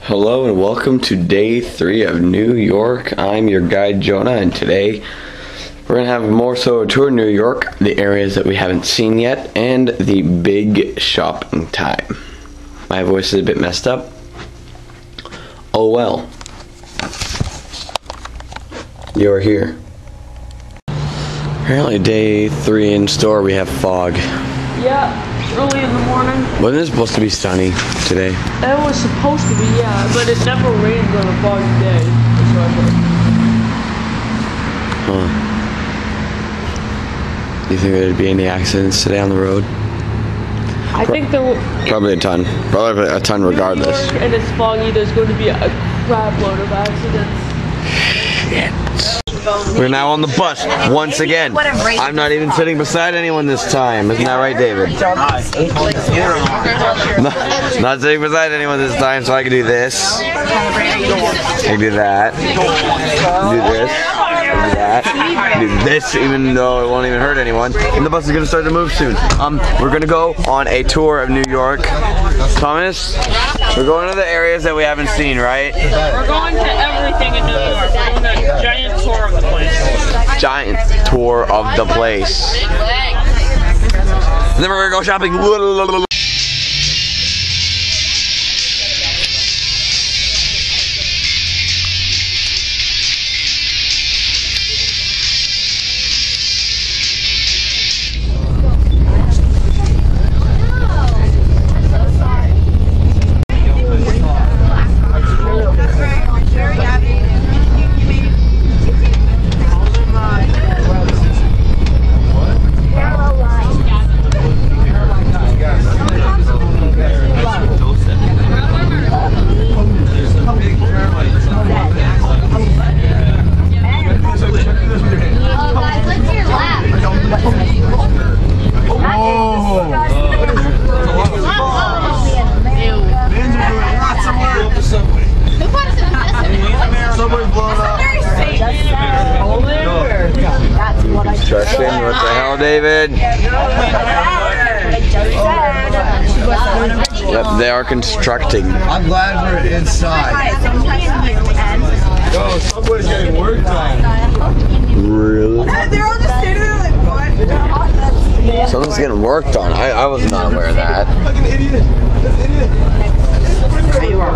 Hello and welcome to day 3 of New York. I'm your guide Jonah, and today we're gonna have more so a tour of New York, the areas that we haven't seen yet, and the big shopping time. My voice is a bit messed up. Oh well. You're here. Apparently day 3 in store we have fog. Yeah. Early in the morning. Wasn't it supposed to be sunny today? It was supposed to be, yeah, but it never rains on a foggy day. Huh. Do you think there'd be any accidents today on the road? I think there will. Probably a ton. Probably a ton regardless. New York and it's foggy, there's going to be a crap load of accidents. Shit. We're now on the bus once again. I'm not even sitting beside anyone this time. Isn't that right, David? Not sitting beside anyone this time, so I can do this. I can do that. Do this. Do that. Do this, even though it won't even hurt anyone. And the bus is gonna start to move soon. We're gonna go on a tour of New York. Thomas, we're going to the areas that we haven't seen, right? We're going to everything in New York. We're doing a giant tour of the place. Giant tour of the place. And then we're gonna go shopping. Construction, what the hell, David? Yep, they are constructing. I'm glad we're inside. Yo, Subway's getting work done. Really? They're all just standing there like, what? Something's getting worked on. I was not aware of that. Like an idiot. That's an idiot. There you are.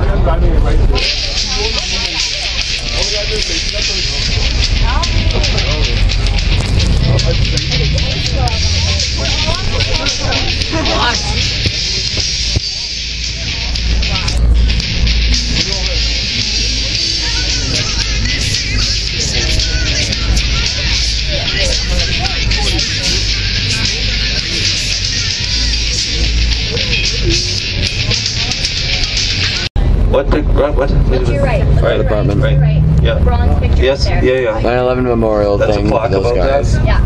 What? To your right. Fire department. Right. Yeah. Bronze picture. Yes. There. Yeah. 9/11 memorial That's thing a for plaque those above guys. that? Yeah.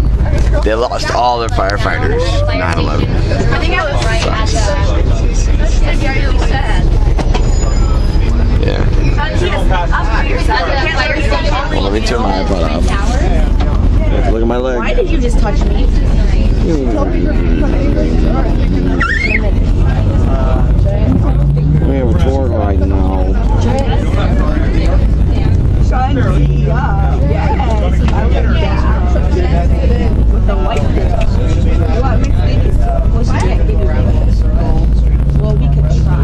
They lost all their firefighters. 9/11. I think I was right at the. That's very sad. Yeah. Let me turn my iPod off. Look at my leg. Why did you just touch me? We have a tour guide now. With the white well, we could try.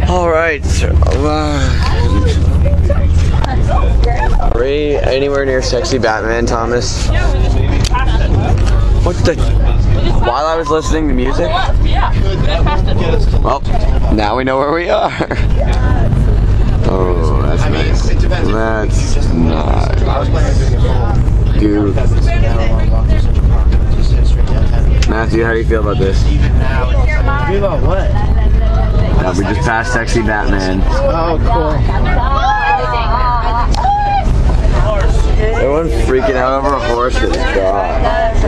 All right. Are we anywhere near sexy Batman, Thomas? What the? While I was listening to music? Well, now we know where we are. Oh, that's nice. That's nice. Dude. Matthew, how do you feel about this? Feel about what? We just passed sexy Batman. Oh, cool. Everyone's freaking out over a horse. Good God.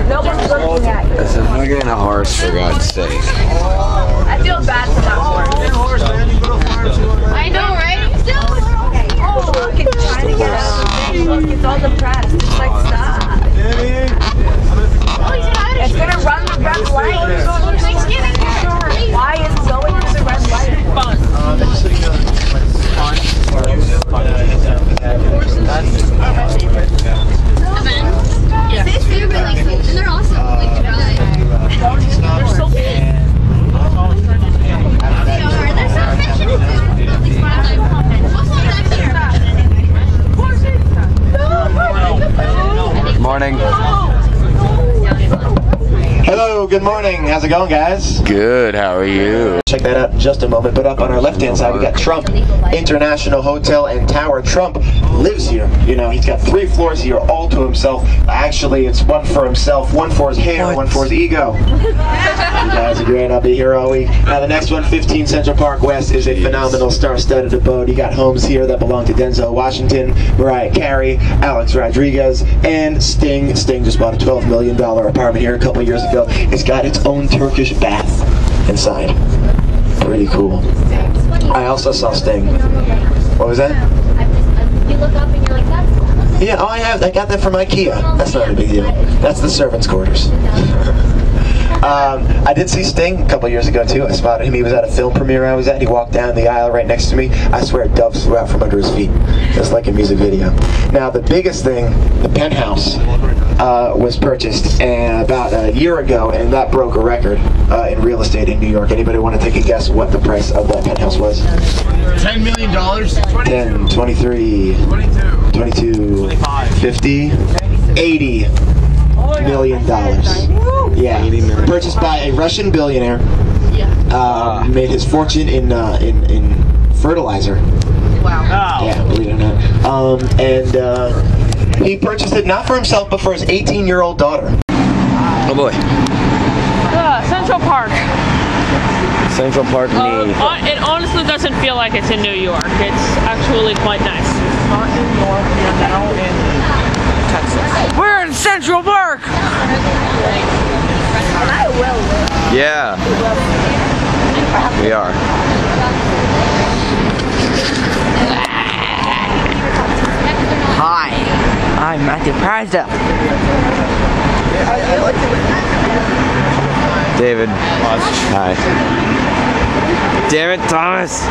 No one's looking at you. This is fucking a horse, for God's sake. I feel bad for that horse. I know, right? Oh, look, it's trying to get out. Look, it's all depressed. It's like, stop. It's gonna run the red light. Why is it going to the red light? good morning. How's it going, guys? Good, how are you? Check that out in just a moment. But up on our left-hand side, we got Trump International Hotel and Tower. Trump lives here. You know, he's got 3 floors here, all to himself. Actually, it's one for himself, one for his hair, one for his ego. You guys are great. I'll be here all week. Now, the next one, 15 Central Park West, is a phenomenal star-studded abode. You got homes here that belong to Denzel Washington, Mariah Carey, Alex Rodriguez, and Sting. Sting just bought a $12 million apartment here a couple years ago. It's got its own Turkish bath inside. Pretty cool. I also saw Sting. What was that? You look up and you're like, that's cool. Yeah, oh, I got that from IKEA. That's not a big deal. That's the servants' quarters. I did see Sting a couple years ago too. I spotted him. He was at a film premiere I was at. He walked down the aisle right next to me. I swear doves flew out from under his feet. Just like a music video. Now the biggest thing, the penthouse, was purchased about a year ago, and that broke a record in real estate in New York. Anybody want to take a guess what the price of that penthouse was? $10 million. 10, 23, 22, 50, $80 million. Yeah, purchased by a Russian billionaire. Made his fortune in fertilizer. Wow. Yeah, believe it or not. And he purchased it not for himself, but for his 18-year-old daughter. Oh boy. Central Park. Central Park knee. It honestly doesn't feel like it's in New York. It's actually quite nice. Not in New York, we're now in Texas. We're in Central Park! Yeah. We are. Hi, I'm Matthew Prada. David. Hi. Damn it, Thomas.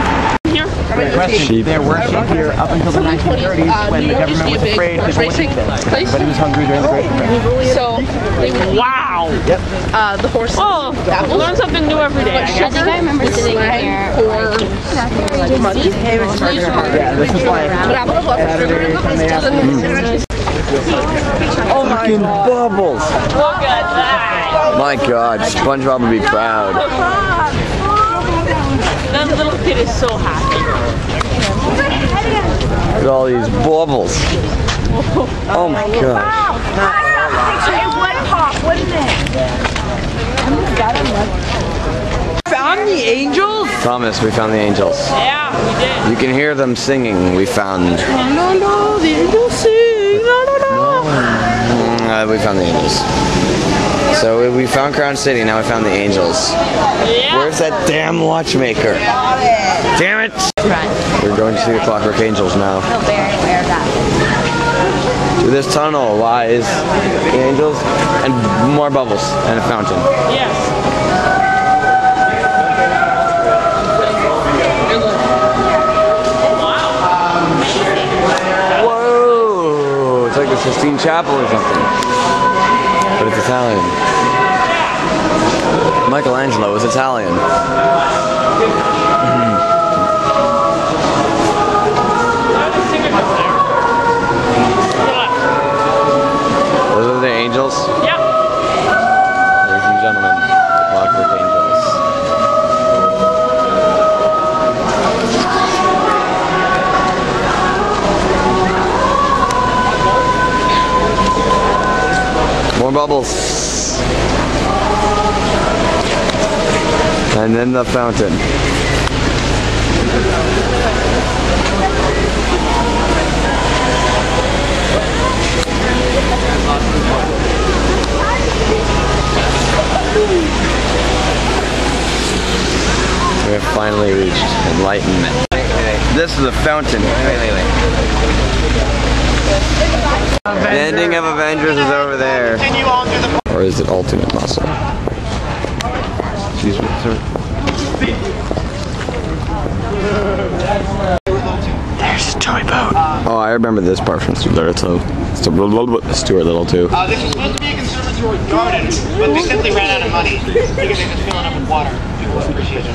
Here. Question. There were sheep here up until the 1930s when the government was afraid people would eat them. Everybody was hungry during the Great Depression. So, wow. Yep. The horse. Oh, we'll learn something new every day. I think I remember sitting here. Yeah, this is why Saturday, Sunday afternoon. Oh my God. Bubbles. Look at that. My God, SpongeBob would be proud. That little kid is so happy. Look at all these bubbles. Oh my gosh. Found the angels? Thomas, we found the angels. Yeah, we did. You can hear them singing. We found. No, no, the angels sing. No, no, no. We found the angels. So we found Crown City. Now we found the angels. Yeah. Where's that damn watchmaker? Damn it! We're going to see the Clockwork Angels now. I'm very aware of that. Through this tunnel lies the angels and more bubbles and a fountain. Yes. Whoa! It's like the Sistine Chapel or something. But it's Italian. Michelangelo is Italian. Those are the angels? Yep. Ladies and gentlemen, the Clockwork Angels. More bubbles. And then the fountain. We have finally reached enlightenment. This is a fountain. The ending of Avengers is over there. Or is it Ultimate Muscle? Excuse me, sir. There's a toy boat. Oh, I remember this part from Stuart Little too. Stuart Little too. This was supposed to be a conservatory garden, but they simply ran out of money because they just filling up with water. People appreciate it.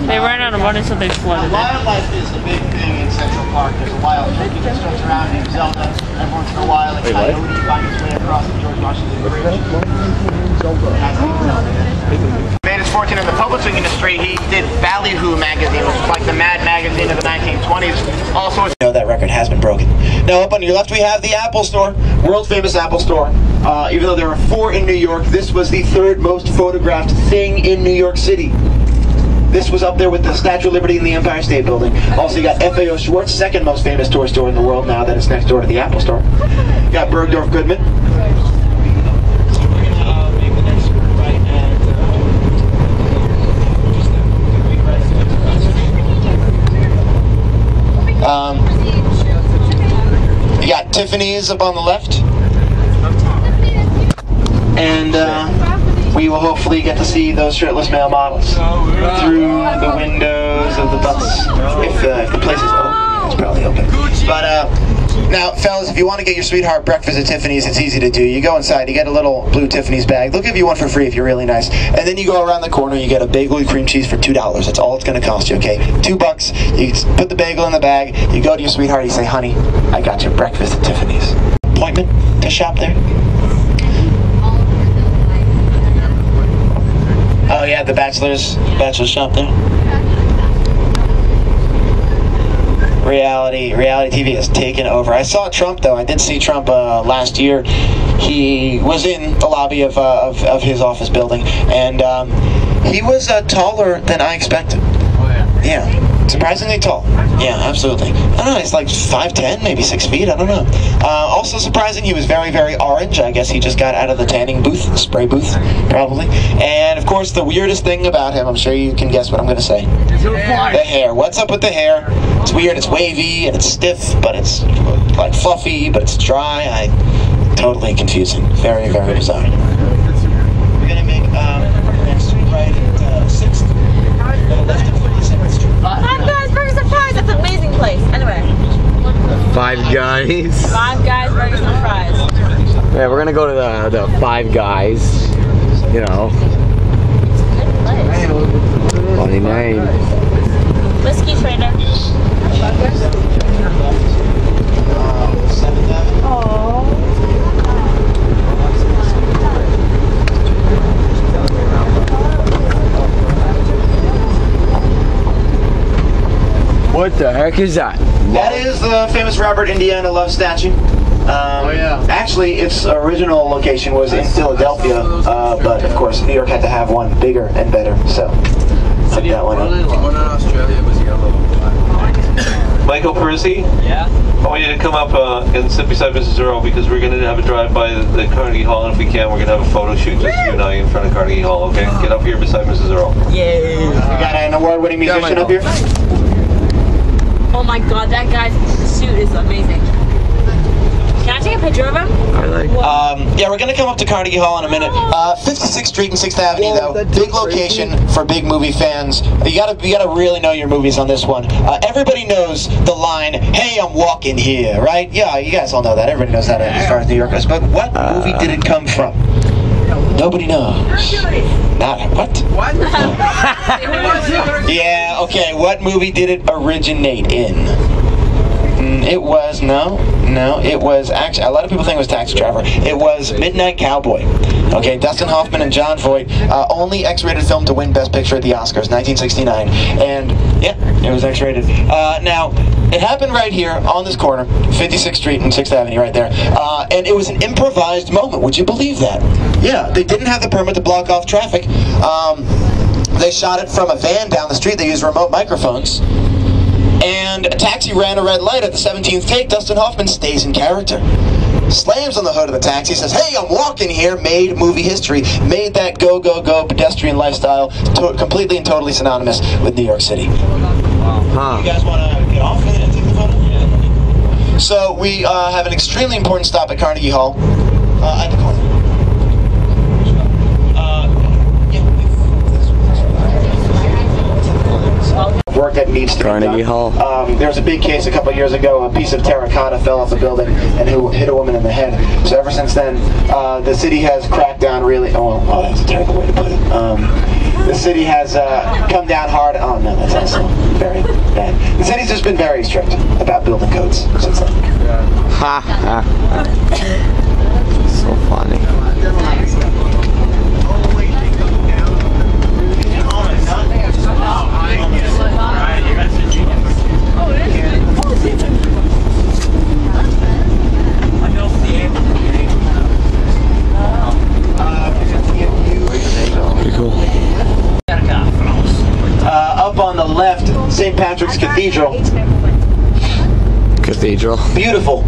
They ran out of money, so they flooded it. Wildlife is the big thing in Central Park. There's a wild turkey that starts around named Zelda. Every once in a while, a coyote finds its way across the George Washington Bridge. Made his fortune in the publishing industry. He did Ballyhoo magazine, which was like the Mad magazine of the 1920s. Also, you know that record has been broken. Now up on your left we have the Apple Store, world famous Apple Store. Even though there are 4 in New York, this was the 3rd most photographed thing in New York City. This was up there with the Statue of Liberty and the Empire State Building. Also you got FAO Schwartz, 2nd most famous toy store in the world now that it's next door to the Apple Store. You got Bergdorf Goodman. You got Tiffany's up on the left, and we will hopefully get to see those shirtless male models through the windows of the bus, if the place is open. It's probably open. But now, fellas, if you want to get your sweetheart breakfast at Tiffany's, it's easy to do. You go inside, you get a little blue Tiffany's bag. They'll give you one for free if you're really nice. And then you go around the corner, you get a bagel and cream cheese for $2. That's all it's going to cost you, okay? $2. You put the bagel in the bag, you go to your sweetheart, you say, honey, I got your breakfast at Tiffany's. Appointment to shop there? Oh yeah, the bachelor's shop there. Reality TV has taken over. I saw Trump though. I did see Trump last year. He was in the lobby of his office building, and he was taller than I expected. Yeah, surprisingly tall. Yeah, absolutely. I don't know, he's like 5'10", maybe 6 feet, I don't know. Also surprising, he was very, very orange. I guess he just got out of the tanning booth, spray booth, probably. And of course, the weirdest thing about him, I'm sure you can guess what I'm going to say. The hair. What's up with the hair? It's weird, it's wavy, and it's stiff, but it's like fluffy, but it's dry. Totally confusing. Very, very bizarre. We're going to make next right at 6th. Left at 47th Street. Five Guys Burgers and Fries. That's an amazing place. Anyway. 5 Guys. 5 Guys Burgers and Fries. Yeah, we're gonna go to the 5 Guys. You know. Funny name. Whiskey Trader. What the heck is that? That is the famous Robert Indiana Love statue. Actually, its original location was in Philadelphia, but of course New York had to have one bigger and better, so took that one up. One in Australia was yellow. Michael Parisi? Yeah? I want you to come up and sit beside Mrs. Earl because we're going to have a drive by the Carnegie Hall, and if we can, we're going to have a photo shoot, just you and I in front of Carnegie Hall, okay? Get up here beside Mrs. Earl. Yay! We got an award-winning musician up here. Oh my god, that guy's suit is amazing. Can I take a picture of him? Yeah, we're gonna come up to Carnegie Hall in a minute. 56th Street and 6th Avenue, though. Big location for big movie fans. You gotta really know your movies on this one. Everybody knows the line, "Hey, I'm walking here," right? Yeah, you guys all know that. Everybody knows that as far as New York goes. But what movie did it come from? Nobody knows. Not what? What? Yeah, okay. What movie did it originate in? It was, it was actually, a lot of people think it was Taxi Driver. It was Midnight Cowboy. Okay, Dustin Hoffman and John Voight, only X-rated film to win Best Picture at the Oscars, 1969. And, yeah, it was X-rated. Now, it happened right here on this corner, 56th Street and 6th Avenue right there. And it was an improvised moment. Would you believe that? Yeah, they didn't have the permit to block off traffic. They shot it from a van down the street. They used remote microphones. And a taxi ran a red light at the 17th take. Dustin Hoffman stays in character. Slams on the hood of the taxi, says, "Hey, I'm walking here," made movie history, made that go, go, go pedestrian lifestyle completely and totally synonymous with New York City. You guys want to get off and take the photo? Yeah. So we have an extremely important stop at Carnegie Hall. At the corner. Work that needs to be done. Carnegie Hall. There was a big case a couple years ago. A piece of terracotta fell off a building and hit a woman in the head. So ever since then, the city has cracked down really. Oh, that's a terrible way to put it. The city has come down hard. Oh no, that's also very bad. The city's just been very strict about building codes since then. Ha ha. So funny. Pretty cool. Up on the left, St. Patrick's Cathedral. Cathedral. Beautiful,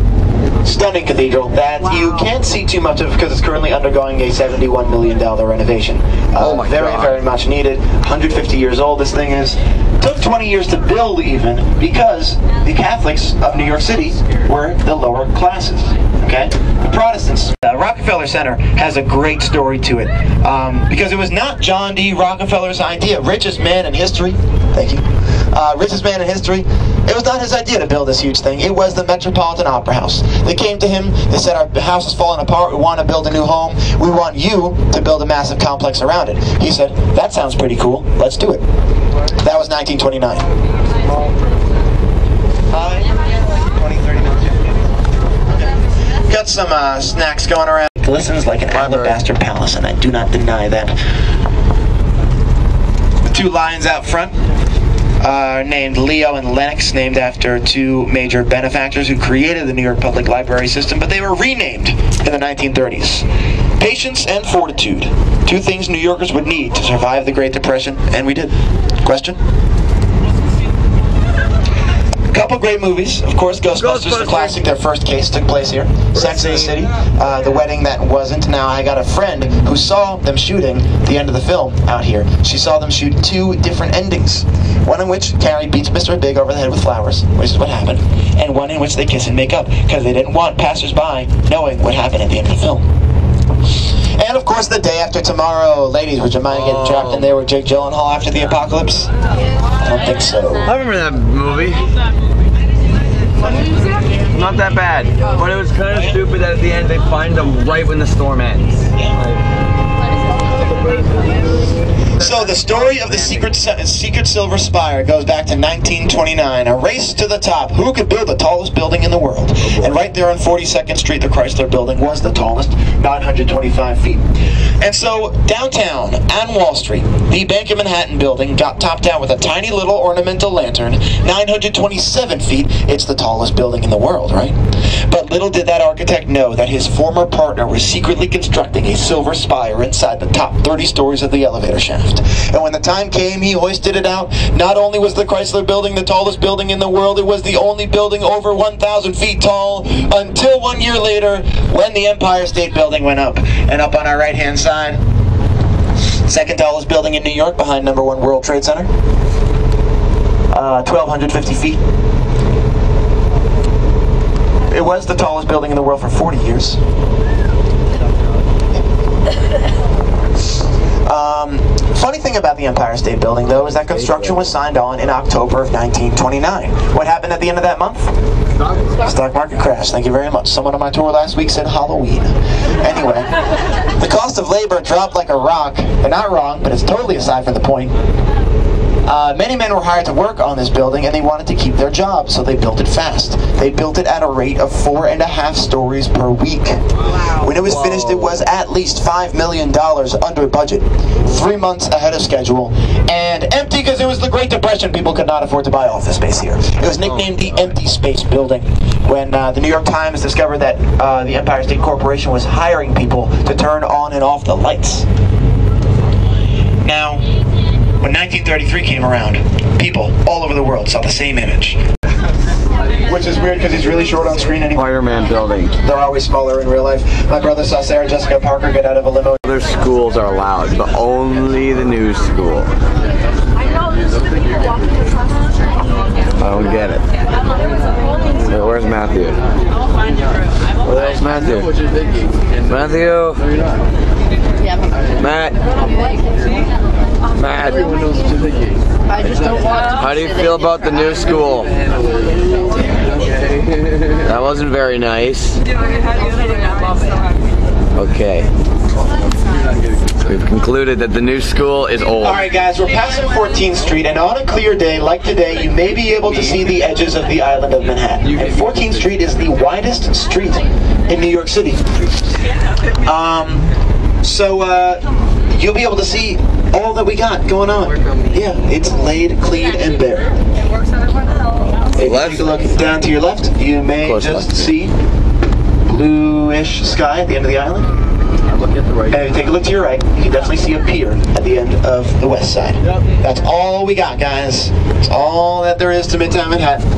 stunning cathedral that you can't see too much of because it's currently undergoing a $71 million renovation. Oh my very, God. very much needed. 150 years old this thing is. Took 20 years to build even because the Catholics of New York City were the lower classes. Okay? The Protestants. Rockefeller Center has a great story to it because it was not John D. Rockefeller's idea. Richest man in history. Thank you. Richest man in history. It was not his idea to build this huge thing. It was the Metropolitan Opera House. They came to him. They said, our house is falling apart. We want to build a new home. We want you to build a massive complex around it. He said, that sounds pretty cool. Let's do it. That was 1929. 20, 30 minutes. Got some snacks going around. It glistens like an alabaster palace, and I do not deny that. The two lions out front are named Leo and Lennox, named after two major benefactors who created the New York Public Library system, but they were renamed in the 1930s. Patience and fortitude, two things New Yorkers would need to survive the Great Depression, and we did. Question? A couple great movies, of course. Ghostbusters, the classic. Their first case took place here. Sex and the City, The Wedding That Wasn't. Now, I got a friend who saw them shooting the end of the film out here. She saw them shoot two different endings. One in which Carrie beats Mr. Big over the head with flowers, which is what happened, and one in which they kiss and make up because they didn't want passers-by knowing what happened at the end of the film. And of course, The Day After Tomorrow. Ladies, would you mind getting trapped in there with Jake Gyllenhaal after the apocalypse? I don't think so. I remember that movie. Not that bad, but it was kind of stupid that at the end they find them right when the storm ends. So the story of the secret silver spire goes back to 1929, a race to the top. Who could build the tallest building in the world? And right there on 42nd Street, the Chrysler Building was the tallest, 925 feet. And so downtown on Wall Street, the Bank of Manhattan building got topped out with a tiny little ornamental lantern, 927 feet. It's the tallest building in the world, right? But little did that architect know that his former partner was secretly constructing a silver spire inside the top 30 stories of the elevator shaft. And when the time came, he hoisted it out. Not only was the Chrysler Building the tallest building in the world, it was the only building over 1,000 feet tall until 1 year later when the Empire State Building went up. And up on our right-hand side, second tallest building in New York behind #1 World Trade Center, 1,250 feet. It was the tallest building in the world for 40 years. Funny thing about the Empire State Building, though, is that construction was signed on in October of 1929. What happened at the end of that month? Stock market crash. Thank you very much. Someone on my tour last week said Halloween. Anyway, the cost of labor dropped like a rock. They're not wrong, but it's totally aside from the point. Many men were hired to work on this building, and they wanted to keep their jobs, so they built it fast. They built it at a rate of 4.5 stories per week. When it was finished, it was at least $5 million under budget, 3 months ahead of schedule, and empty because it was the Great Depression. People could not afford to buy office space here. It was nicknamed the Empty Space Building when the New York Times discovered that the Empire State Corporation was hiring people to turn on and off the lights. Now, when 1933 came around, people all over the world saw the same image. Which is weird because he's really short on screen anyway. Fireman building. They're always smaller in real life. My brother saw Sarah Jessica Parker get out of a limo. Other schools are allowed, but only the new school. I know, there's people walking across the street. I don't get it. Where's Matthew? Where's Matthew? Matthew? Matt? Matt? I just don't want to. How do you feel about the new school? That wasn't very nice. Okay. So we've concluded that the new school is old. Alright guys, we're passing 14th Street, and on a clear day like today, you may be able to see the edges of the island of Manhattan. And 14th Street is the widest street in New York City. You'll be able to see all that we got going on. Yeah, it's laid, clean, and bare. If you take a look down to your left, you may just see bluish sky at the end of the island. And if you take a look to your right, you can definitely see a pier at the end of the west side. That's all we got, guys. That's all that there is to Midtown Manhattan.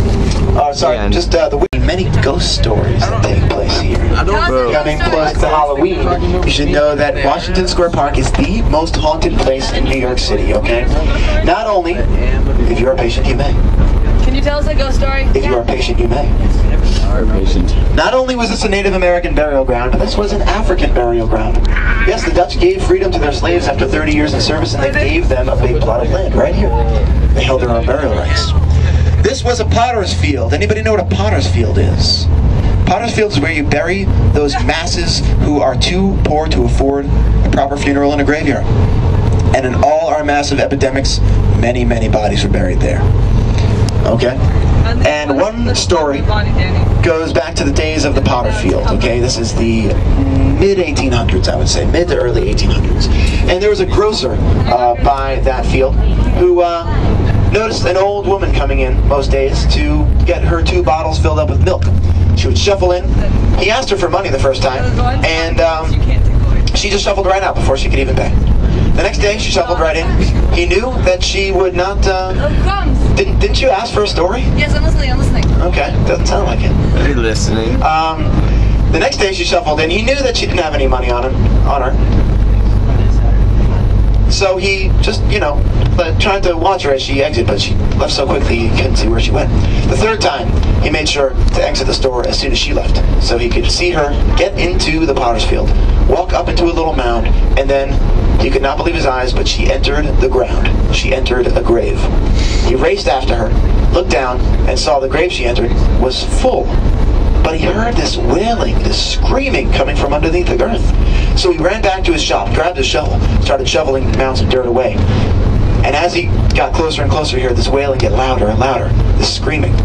Just the many ghost stories that take place here. Coming close to Halloween, you should know that Washington Square Park is the most haunted place in New York City, okay? Not only, if you're a patient, you may. Can you tell us a ghost story? If you are a patient, you may. Not only was this a Native American burial ground, but this was an African burial ground. Yes, the Dutch gave freedom to their slaves after 30 years in service, and they gave them a big plot of land right here. They held their own burial rights. This was a potter's field. Anybody know what a potter's field is? Potter's field is where you bury those masses who are too poor to afford a proper funeral in a graveyard. And in all our massive epidemics, many, many bodies were buried there. Okay? And one story goes back to the days of the potter field, okay? This is the mid-1800s, I would say, mid to early 1800s. And there was a grocer by that field who noticed an old woman coming in most days to get her 2 bottles filled up with milk. She would shuffle in. He asked her for money the first time, and she just shuffled right out before she could even pay. The next day, she shuffled right in. He knew that she would not... Didn't you ask for a story? Yes, I'm listening. Okay, doesn't sound like it. You're listening. The next day, she shuffled in. He knew that she didn't have any money on her. So he just, tried to watch her as she exited, but she left so quickly he couldn't see where she went. The third time, he made sure to exit the store as soon as she left, so he could see her get into the potter's field, walk up into a little mound, and then he could not believe his eyes, but she entered the ground. She entered a grave. He raced after her, looked down, and saw the grave she entered was full. But he heard this wailing, this screaming coming from underneath the earth. So he ran back to his shop, grabbed his shovel, started shoveling mounds of dirt away. And as he got closer and closer, he heard this wailing get louder and louder, this screaming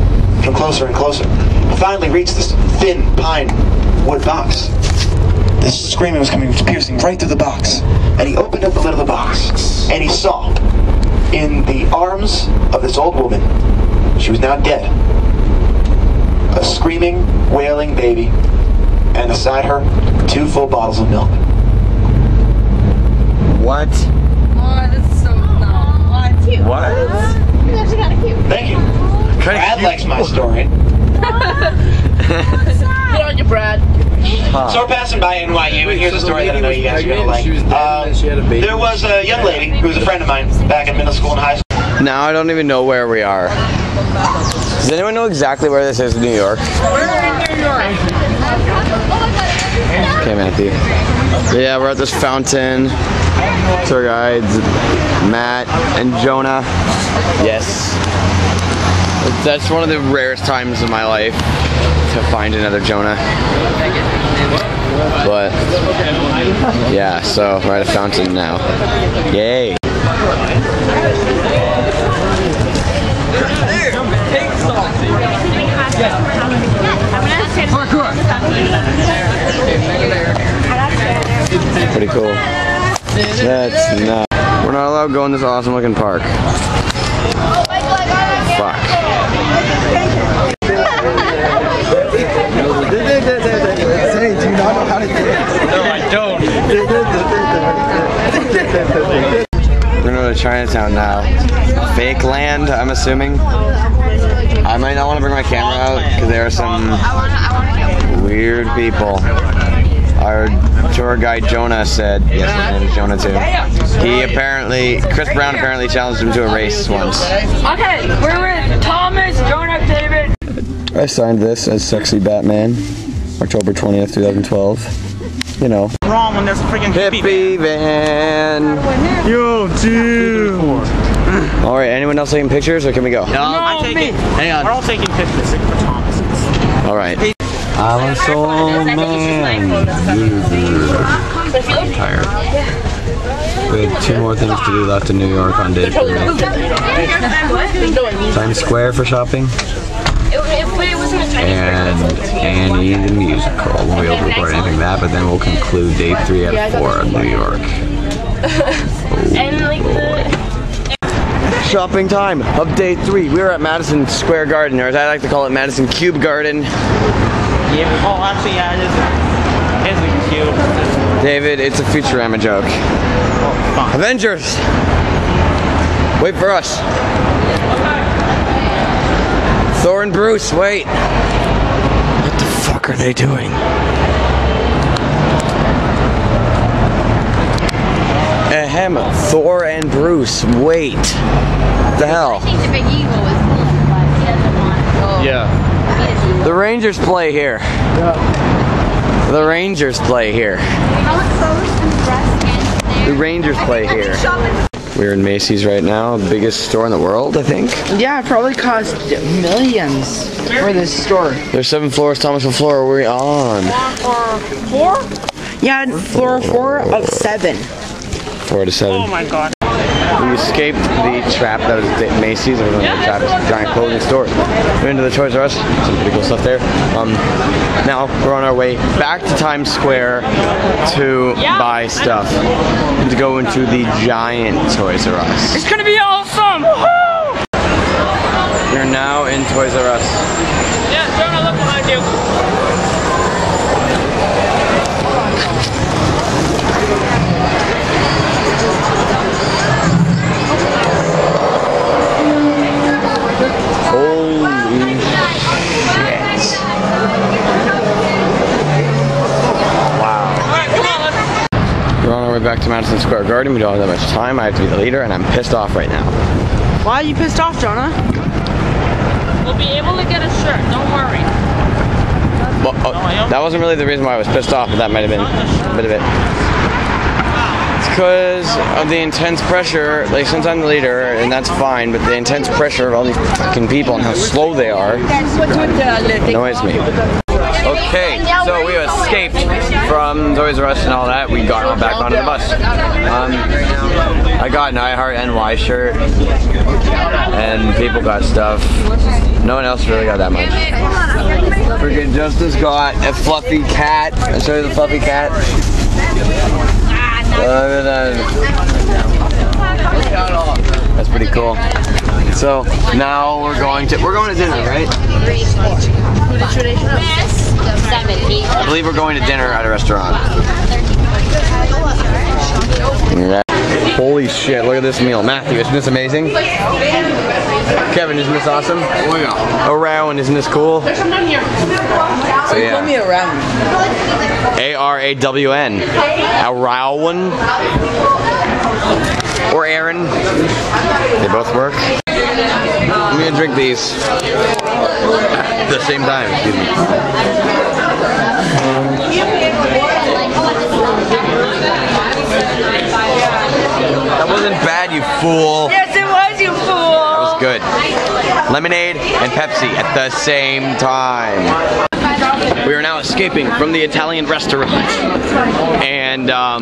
come closer and closer. He finally reached this thin pine wood box. This screaming was coming, piercing right through the box. And he opened up the lid of the box, and he saw in the arms of this old woman, she was now dead, a screaming, wailing baby, and beside her, 2 full bottles of milk. What? Oh, this is so cute. What? It's actually kind of cute. Thank you. Brad likes my story. Good on you, Brad. So we're passing by NYU, and here's a story that I know you guys are going to like. There was a young lady who was a friend of mine back in middle school and high school. Now I don't even know where we are. Does anyone know exactly where this is in New York? We're in New York. Okay, Matthew. Yeah, we're at this fountain. Tour guides, Matt and Jonah. Yes. That's one of the rarest times of my life to find another Jonah. But, yeah, so we're at a fountain now. Yay. Pretty cool. That's not. We're not allowed to go in this awesome looking park. Fuck. Say, do you not know how to do it? No, I don't. We're gonna go to Chinatown now. Fake land, I'm assuming. I might not want to bring my camera out because there are some weird people. Our tour guide Jonah said, yes, his name is Jonah too. He apparently, Chris Brown apparently challenged him to a race once. Okay, we're with Thomas, Jonah, David. I signed this as Sexy Batman, October 20th, 2012. You know. Wrong when there's a freaking hippie van. Yo, dude. Alright, anyone else taking pictures or can we go? No, I'm taking. Hang on. We're all taking pictures for Thomas. Alright. I'm a soul man. I'm tired. We had 2 more things to do left in New York on day 3. Times Square for shopping. And Annie the musical. We'll be able to record anything like that, but then we'll conclude day 3 out of 4 of New York. Shopping time of day 3. We are at Madison Square Garden, or as I like to call it, Madison Cube Garden. Yeah, oh, actually, yeah, it is a cube. David, it's a Futurama joke. Oh, Avengers! Wait for us. Thor and Bruce, wait. What the fuck are they doing? Ahem, Thor and Bruce, wait. What the hell? I think the big eagle was cool, but he doesn't want to go. Yeah. The Rangers play here. The Rangers play here. The Rangers play here. We're in Macy's right now, the biggest store in the world, I think. Yeah, it probably cost millions for this store. There's 7 floors, Thomas, what floor are we on? 4? Yeah, floor 4 of 7. 4 to 7. Oh my god. We escaped the trap that was at Macy's, and we're going to the trap, it's a giant clothing store. We're into the Toys R Us, some pretty cool stuff there. Now we're on our way back to Times Square to buy stuff. And to go into the giant Toys R Us. It's gonna be awesome! We're now in Toys R Us. Yeah, Jonah, look behind you. Holy shit. Wow. We're on our way back to Madison Square Garden. We don't have that much time. I have to be the leader, and I'm pissed off right now. Why are you pissed off, Jonah? We'll be able to get a shirt, don't worry. Well, that wasn't really the reason why I was pissed off, but that might have been a bit of it. It's because of the intense pressure, like since I'm the leader, and that's fine, but the intense pressure of all these fucking people and how slow they are annoys me. Okay, so we escaped from Toys R Us and all that. We got back onto the bus. I got an I Heart NY shirt, and people got stuff. No one else really got that much. Freaking Justice got a fluffy cat. I'll show you the fluffy cat. That's pretty cool. So now we're going to dinner, right? I believe we're going to dinner at a restaurant. Yeah. Holy shit, look at this meal. Matthew, isn't this amazing? Kevin, isn't this awesome? Oh yeah. Around, isn't this cool? So yeah. Call me around. A-R-A-W-N. Around. Or Aaron. They both work. I'm gonna drink these at the same time, excuse me. That wasn't bad, you fool. Yes, it was, you fool. That was good. Lemonade and Pepsi at the same time. We are now escaping from the Italian restaurant. And now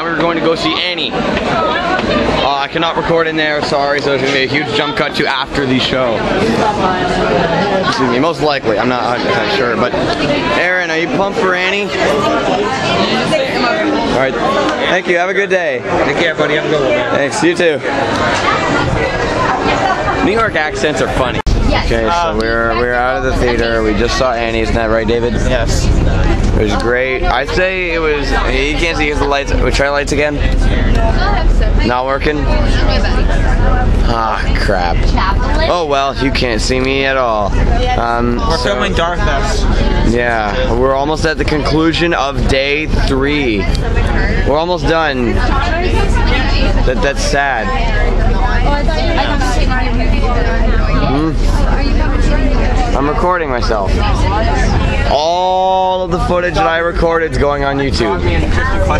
we're going to go see Annie. I cannot record in there, sorry, so there's going to be a huge jump cut to after the show. Excuse me, most likely, I'm not 100% sure, but Aaron, are you pumped for Annie? Alright, thank you, have a good day. Take care, buddy, have a good one. Thanks, you too. New York accents are funny. Okay, so we're out of the theater. We just saw Annie. Isn't that right, David? Yes. It was great. I'd say it was. You can't see the lights. We try lights again. Not working. Ah, crap. Oh well, you can't see me at all. We're filming Darkness. Yeah, we're almost at the conclusion of day 3. We're almost done. That's sad. I'm recording myself. All of the footage that I recorded is going on YouTube. I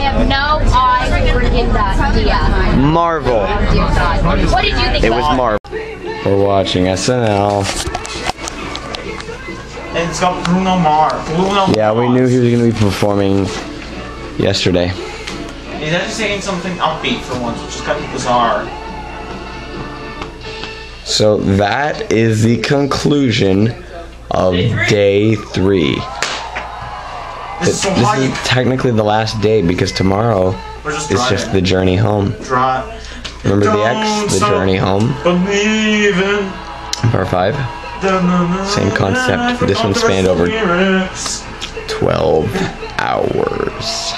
have no idea. Marvel. What did you think? It was Marvel. We're watching SNL. And it's got Bruno Mars. Yeah, we knew he was going to be performing yesterday. He's actually saying something upbeat for once, which is kind of bizarre. So that is the conclusion of day 3. This is technically the last day because tomorrow is just the journey home. Remember the X, the journey home? Part 5. Same concept. This one spanned over 12 hours.